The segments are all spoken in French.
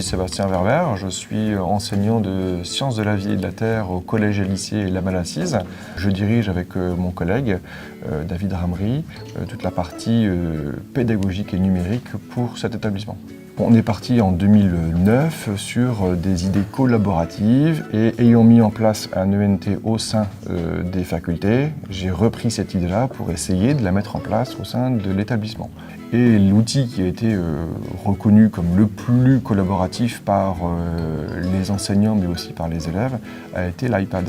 Sébastien Verber, je suis enseignant de sciences de la vie et de la terre au collège et lycée La Malle-Assise. Je dirige avec mon collègue David Ramery toute la partie pédagogique et numérique pour cet établissement. On est parti en 2009 sur des idées collaboratives et ayant mis en place un ENT au sein des facultés, j'ai repris cette idée-là pour essayer de la mettre en place au sein de l'établissement. Et l'outil qui a été reconnu comme le plus collaboratif par les enseignants mais aussi par les élèves a été l'iPad.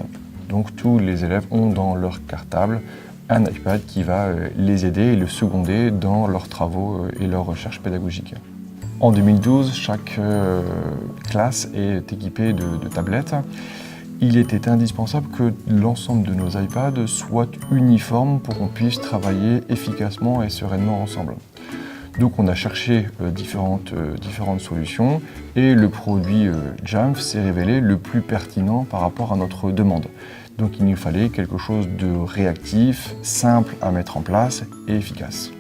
Donc tous les élèves ont dans leur cartable un iPad qui va les aider et le seconder dans leurs travaux et leurs recherches pédagogiques. En 2012, chaque classe est équipée de tablettes. Il était indispensable que l'ensemble de nos iPads soit uniforme pour qu'on puisse travailler efficacement et sereinement ensemble. Donc on a cherché différentes solutions et le produit Jamf s'est révélé le plus pertinent par rapport à notre demande. Donc il nous fallait quelque chose de réactif, simple à mettre en place et efficace.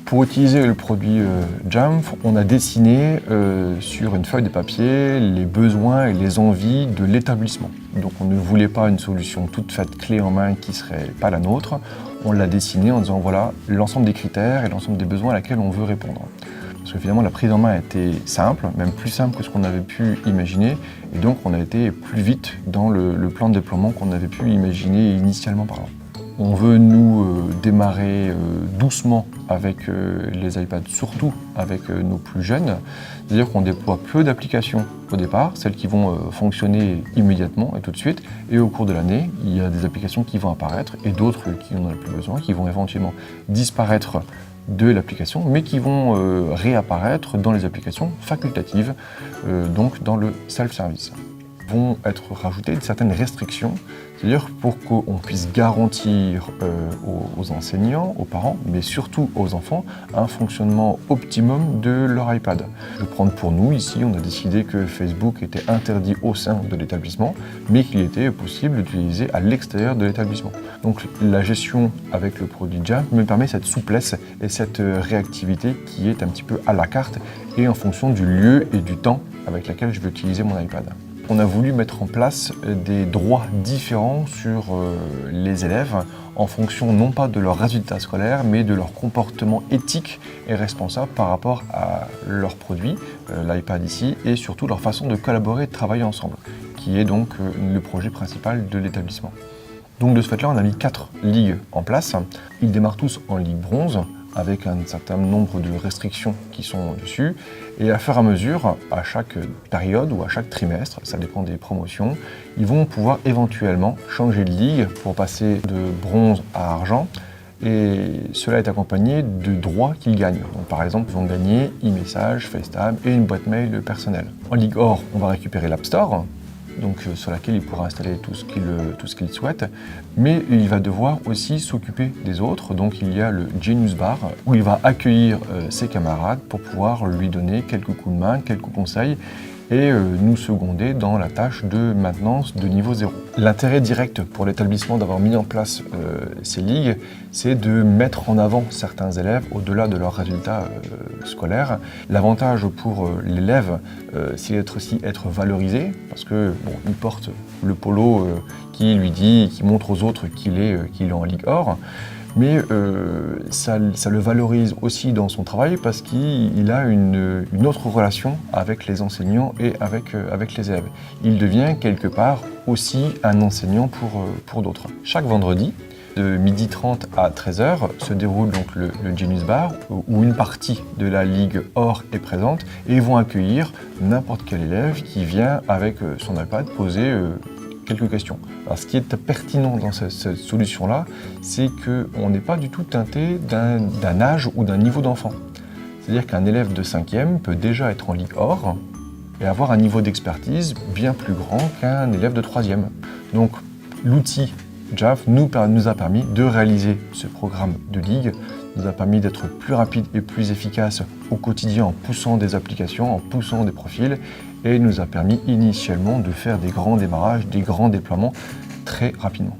Pour utiliser le produit Jamf, on a dessiné sur une feuille de papier les besoins et les envies de l'établissement. Donc on ne voulait pas une solution toute faite clé en main qui ne serait pas la nôtre. On l'a dessiné en disant voilà l'ensemble des critères et l'ensemble des besoins à laquelle on veut répondre. Parce que finalement la prise en main était simple, même plus simple que ce qu'on avait pu imaginer. Et donc on a été plus vite dans le plan de déploiement qu'on avait pu imaginer initialement par là. On veut nous démarrer doucement avec les iPads, surtout avec nos plus jeunes. C'est-à-dire qu'on déploie peu d'applications au départ, celles qui vont fonctionner immédiatement et tout de suite. Et au cours de l'année, il y a des applications qui vont apparaître et d'autres qui n'en ont plus besoin, qui vont éventuellement disparaître de l'application, mais qui vont réapparaître dans les applications facultatives, donc dans le self-service. Vont être rajoutées certaines restrictions, c'est-à-dire pour qu'on puisse garantir aux enseignants, aux parents, mais surtout aux enfants, un fonctionnement optimum de leur iPad. Je vais prendre pour nous, ici, on a décidé que Facebook était interdit au sein de l'établissement, mais qu'il était possible d'utiliser à l'extérieur de l'établissement. Donc la gestion avec le produit Jamf me permet cette souplesse et cette réactivité qui est un petit peu à la carte et en fonction du lieu et du temps avec lequel je vais utiliser mon iPad. On a voulu mettre en place des droits différents sur les élèves en fonction non pas de leurs résultats scolaires, mais de leur comportement éthique et responsable par rapport à leurs produits, l'iPad ici, et surtout leur façon de collaborer et de travailler ensemble, qui est donc le projet principal de l'établissement. Donc de ce fait-là, on a mis 4 ligues en place. Ils démarrent tous en ligue bronze, avec un certain nombre de restrictions qui sont dessus. Et à fur et à mesure, à chaque période ou à chaque trimestre, ça dépend des promotions, ils vont pouvoir éventuellement changer de ligue pour passer de bronze à argent. Et cela est accompagné de droits qu'ils gagnent. Donc, par exemple, ils vont gagner e-message, FaceTime et une boîte mail personnelle. En ligue or, on va récupérer l'App Store, donc sur laquelle il pourra installer tout ce qu'il souhaite, mais il va devoir aussi s'occuper des autres. Donc il y a le Genius Bar où il va accueillir ses camarades pour pouvoir lui donner quelques coups de main, quelques conseils et nous seconder dans la tâche de maintenance de niveau 0. L'intérêt direct pour l'établissement d'avoir mis en place ces ligues, c'est de mettre en avant certains élèves au-delà de leurs résultats scolaires. L'avantage pour l'élève, c'est être valorisé, parce que bon, il porte le polo qui lui dit, qui montre aux autres qu'il est en ligue or. Mais ça le valorise aussi dans son travail parce qu'il a une autre relation avec les enseignants et avec les élèves. Il devient quelque part aussi un enseignant pour d'autres. Chaque vendredi, de 12h30 à 13h, se déroule donc le Genius Bar où une partie de la Ligue Or est présente et ils vont accueillir n'importe quel élève qui vient avec son iPad poser quelques questions. Alors, ce qui est pertinent dans cette solution-là, c'est qu'on n'est pas du tout teinté d'un âge ou d'un niveau d'enfant. C'est-à-dire qu'un élève de 5e peut déjà être en Ligue Or et avoir un niveau d'expertise bien plus grand qu'un élève de 3e. Donc l'outil Jamf nous a permis de réaliser ce programme de ligue, nous a permis d'être plus rapide et plus efficace au quotidien en poussant des applications, en poussant des profils, et nous a permis initialement de faire des grands démarrages, des grands déploiements très rapidement.